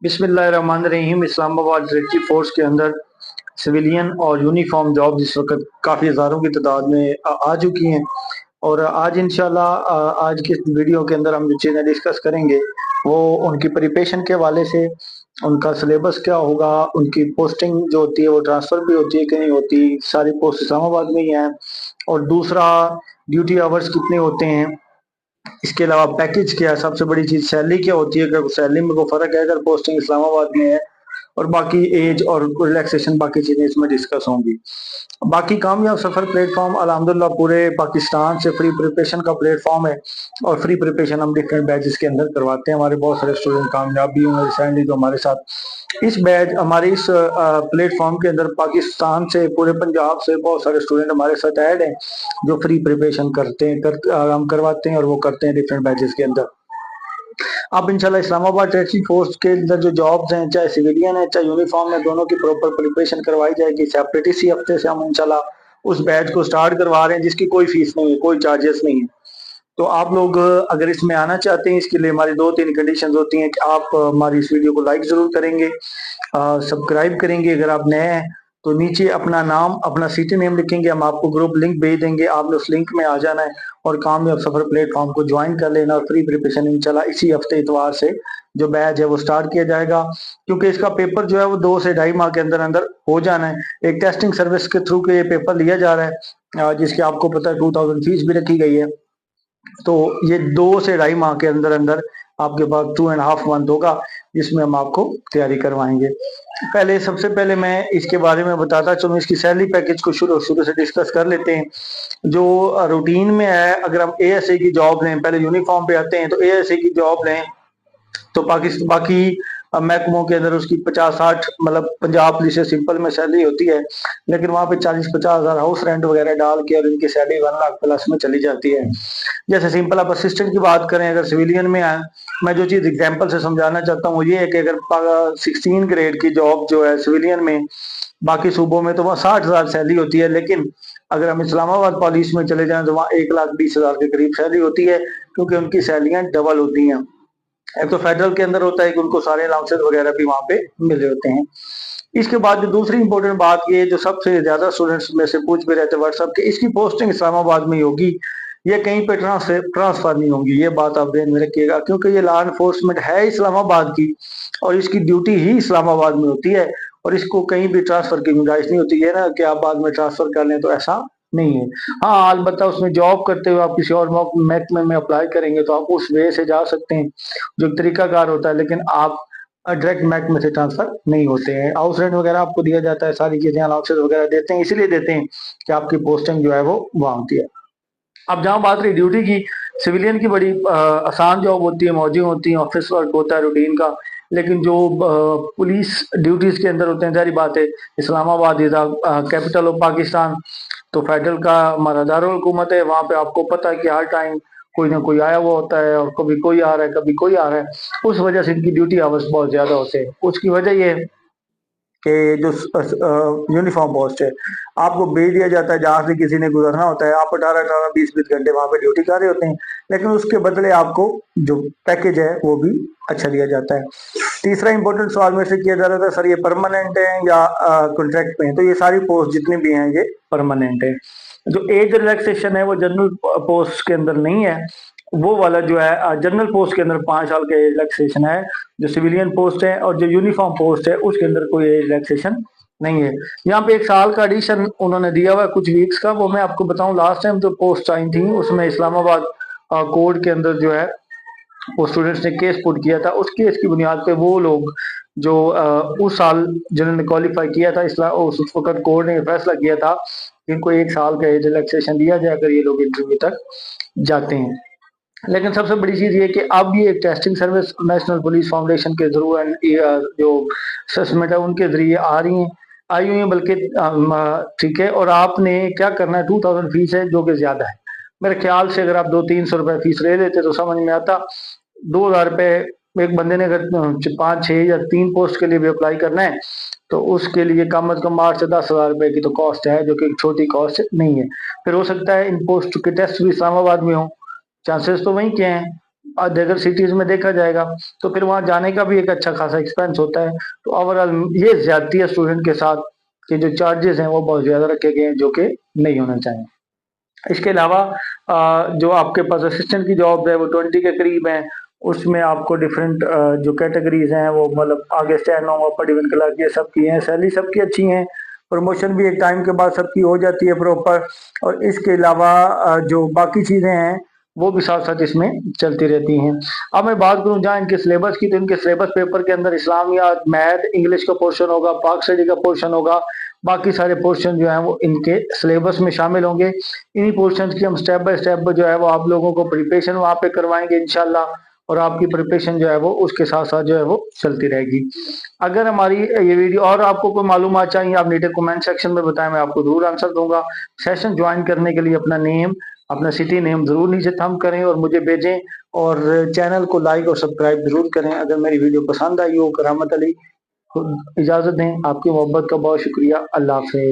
बिस्मिल्लाहिर्रहमानिर्रहीम। Islamabad military force के अंदर सिविलियन और यूनिफॉर्म जॉब इस वक्त काफ़ी हज़ारों की तादाद में आ चुकी हैं। और आज इंशाल्लाह आज के वीडियो के अंदर हम जो चीज़ें डिस्कस करेंगे वो उनकी प्रिपरेशन के हवाले से, उनका सिलेबस क्या होगा, उनकी पोस्टिंग जो होती है वो ट्रांसफ़र भी होती है कि नहीं होती, सारी पोस्ट इस्लामाबाद में ही हैं। और दूसरा, ड्यूटी आवर्स कितने होते हैं, इसके अलावा पैकेज क्या है, सबसे बड़ी चीज सैलरी क्या होती है, अगर सैलरी में कोई फर्क है अगर पोस्टिंग इस्लामाबाद में है, और बाकी एज और रिलैक्सेशन बाकी चीजें इसमें डिस्कस होंगी। बाकी कामयाब सफर प्लेटफॉर्म अल्हम्दुलिल्लाह पूरे पाकिस्तान से फ्री प्रिपरेशन का प्लेटफॉर्म है, और फ्री प्रिपरेशन हम डिफरेंट बैचेस के अंदर करवाते हैं। हमारे बहुत सारे स्टूडेंट कामयाब भी हुए रिसेंटली तो हमारे साथ इस बैच हमारे इस प्लेटफॉर्म के अंदर पाकिस्तान से, पूरे पंजाब से बहुत सारे स्टूडेंट हमारे साथ ऐड हैं जो फ्री प्रिपरेशन हम करवाते हैं और वो करते हैं डिफरेंट बैचेस के अंदर। अब इंशाल्लाह इस्लामाबाद टेरिटरी फोर्स के अंदर जो जॉब्स हैं, चाहे सिविलियन है चाहे यूनिफॉर्म है, दोनों की प्रॉपर प्रिपरेशन करवाई जाएगी। सेपरेट इसी हफ्ते से हम इंशाल्लाह उस बैच को स्टार्ट करवा रहे हैं जिसकी कोई फीस नहीं है, कोई चार्जेस नहीं है। तो आप लोग अगर इसमें आना चाहते हैं, इसके लिए हमारी 2-3 कंडीशंस होती हैं कि आप हमारी इस वीडियो को लाइक जरूर करेंगे, सब्सक्राइब करेंगे अगर आप नए हैं तो नीचे अपना नाम, अपना सिटी नेम लिखेंगे, हम आपको ग्रुप लिंक भेज देंगे, आपने उस लिंक में आ जाना है और कामयाब सफर प्लेटफॉर्म को ज्वाइन कर लेना। और फ्री प्रिपरेशन इंशाल्लाह इसी हफ्ते इतवार से जो बैच है वो स्टार्ट किया जाएगा, क्योंकि इसका पेपर जो है वो 2 से ढाई माह के अंदर अंदर हो जाना है। एक टेस्टिंग सर्विस के थ्रू के ये पेपर लिया जा रहा है, जिसकी आपको पता है 2000 फीस भी रखी गई है। तो ये 2 से ढाई माह के अंदर अंदर आपके पास 2.5 मंथ होगा जिसमें हम आपको तैयारी करवाएंगे। पहले सबसे पहले मैं इसके बारे में बताता चलूँ, इसकी सैलरी पैकेज को शुरू शुरू से डिस्कस कर लेते हैं। जो रूटीन में है, अगर हम एएसए की जॉब लें, पहले यूनिफॉर्म पे आते हैं, तो एएसए की जॉब लें तो पाकिस्तान बाकी महकमों के अंदर उसकी 50-60, मतलब पंजाब पुलिस से सिंपल में सैलरी होती है, लेकिन वहां पे 40-50 हजार हाउस रेंट वगैरह डाल के और इनकी सैलरी 1 लाख प्लस में चली जाती है। जैसे सिंपल आप असिस्टेंट की बात करें, अगर सिविलियन में आए, मैं जो चीज एग्जाम्पल से समझाना चाहता हूँ वो ये है कि अगर 16 ग्रेड की जॉब जो है सिविलियन में, बाकी सूबों में तो वहाँ 60 हजार सैलरी होती है, लेकिन अगर हम इस्लामाबाद पुलिस में चले जाएं तो वहाँ 1,20,000 के करीब सैलरी होती है, क्योंकि उनकी सैलरियां डबल होती हैं। एक तो फेडरल के अंदर होता है कि उनको सारे अलाउंसेस वगैरह भी वहाँ पे मिल रहे होते हैं। इसके बाद जो दूसरी इंपॉर्टेंट बात ये जो सबसे ज्यादा स्टूडेंट्स में से पूछ भी रहते हैं व्हाट्सएप के, इसकी पोस्टिंग इस्लामाबाद में ही होगी, ये कहीं पे ट्रांसफर नहीं होंगी। ये बात आप ध्यान में रखिएगा, क्योंकि ये लॉ एनफोर्समेंट है इस्लामाबाद की और इसकी ड्यूटी ही इस्लामाबाद में होती है, और इसको कहीं भी ट्रांसफर की गुंजाइश नहीं होती है ना कि आप बाद में ट्रांसफर कर लें, तो ऐसा नहीं है। हाँ, अलबत्ता उसमें जॉब करते हुए आप किसी और महकमे में अप्लाई करेंगे तो आप उस वे से जा सकते हैं जो तरीकाकार होता है, लेकिन आप डायरेक्ट महकमे से ट्रांसफर नहीं होते हैं। हाउस रेंट वगैरह आपको दिया जाता है, सारी चीजें अलाउंसेस वगैरह देते हैं, इसलिए देते हैं कि आपकी पोस्टिंग जो है वो वहां होती है। अब जहाँ बात रही ड्यूटी की, सिविलियन की बड़ी आसान जॉब होती है, मौजी होती है, ऑफिस वर्क होता है रूटीन का, लेकिन जो पुलिस ड्यूटीज के अंदर होते हैं, जारी बात है Islamabad is capital of Pakistan, तो फेडरल का हमारा दारुल हुकूमत है, वहाँ पे आपको पता है कि हर टाइम कोई ना कोई आया हुआ होता है, और कभी कोई आ रहा है कभी कोई आ रहा है, उस वजह से इनकी ड्यूटी आवर्स बहुत ज्यादा होते हैं। उसकी वजह ये है कि जो यूनिफॉर्म पोस्ट है, आपको भेज दिया जाता है जहां से किसी ने गुजरना होता है, आप 18-18, 20-20 घंटे वहां पे ड्यूटी कर रहे होते हैं, लेकिन उसके बदले आपको जो पैकेज है वो भी अच्छा दिया जाता है। तीसरा इंपॉर्टेंट सवाल मेरे से किया जा रहा था, सर ये परमानेंट है या कॉन्ट्रैक्ट में, तो ये सारी पोस्ट जितनी भी हैं ये परमानेंट है। जो एज रिलैक्सेशन है वो जनरल पोस्ट के अंदर नहीं है, वो वाला जो है जनरल पोस्ट के अंदर 5 साल का एज रिलैक्सेशन है। जो सिविलियन पोस्ट है और जो यूनिफॉर्म पोस्ट है उसके अंदर कोई एज रिलैक्सेशन नहीं है। यहाँ पे 1 साल का एडिशन उन्होंने दिया हुआ है कुछ वीक्स का, वो मैं आपको बताऊं, लास्ट टाइम जो पोस्ट आई थी उसमें इस्लामाबाद कोर्ट के अंदर जो है वो स्टूडेंट्स ने केस पुट किया था, उस केस की बुनियाद पे वो लोग जो उस साल जिन्होंने क्वालिफाई किया था, उस वक्त कोर्ट ने फैसला किया था कि इनको 1 साल का एज रिलैक्सेशन दिया जाए अगर ये लोग इंटरव्यू तक जाते हैं। लेकिन सबसे बड़ी चीज ये कि अब ये एक testing service national police foundation के थ्रू एंड जो असेसमेंट है उनके जरिए आई हुई है, बल्कि ठीक है। और आपने क्या करना है, 2000 फीस है जो कि ज्यादा है मेरे ख्याल से। अगर आप 200-300 रुपए फीस ले लेते तो समझ में आता। 2000 रुपए एक बंदे ने अगर 5-6 या 3 पोस्ट के लिए भी अप्लाई करना है तो उसके लिए कम से कम 8 से 10 हजार रुपए की तो कॉस्ट है, जो कि एक छोटी कॉस्ट नहीं है। फिर हो सकता है इन पोस्ट के टेस्ट भी इस्लामाबाद में हो, चांसेस तो वहीं के हैं, अदर सिटीज में देखा जाएगा, तो फिर वहां जाने का भी एक अच्छा खासा एक्सपेंस होता है। तो ओवरऑल ये ज्यादती है स्टूडेंट के साथ कि जो चार्जेस हैं वो बहुत ज्यादा रखे गए हैं, जो कि नहीं होना चाहिए। इसके अलावा जो आपके पास असिस्टेंट की जॉब है वो 20 के करीब है। उसमें आपको डिफरेंट जो कैटेगरीज हैं वो मतलब आगे स्टैनो अपर डिवीजन क्लास ये सब की हैं, सैलरी सबकी अच्छी है, प्रमोशन भी एक टाइम के बाद सबकी हो जाती है प्रॉपर। और इसके अलावा जो बाकी चीजें हैं वो भी साथ साथ इसमें चलती रहती हैं। अब मैं बात करूं जहाँ इनके सिलेबस की, तो इनके सिलेबस पेपर के अंदर इस्लामियात, मैथ, इंग्लिश का पोर्शन होगा, पाक स्टडी का पोर्शन होगा। बाकी सारे पोर्शन जो है वो इनके सिलेबस में शामिल होंगे। इन्हीं पोर्शन की हम स्टेप बाय स्टेप जो है वो आप लोगों को प्रिपरेशन वहां पे करवाएंगे इंशाल्लाह। और आपकी प्रिपरेशन जो है वो उसके साथ साथ जो है वो चलती रहेगी। अगर हमारी ये वीडियो और आपको कोई मालूमात चाहिए, आप नीचे कमेंट सेक्शन में बताएं, मैं आपको जरूर आंसर दूंगा। सेशन ज्वाइन करने के लिए अपना नेम, अपना सिटी नेम जरूर नीचे थंब करें और मुझे भेजें। और चैनल को लाइक और सब्सक्राइब जरूर करें। अगर मेरी वीडियो पसंद आई हो, करामत अली इजाजत दें। आपकी मोहब्बत का बहुत शुक्रिया। अल्लाह हाफिज।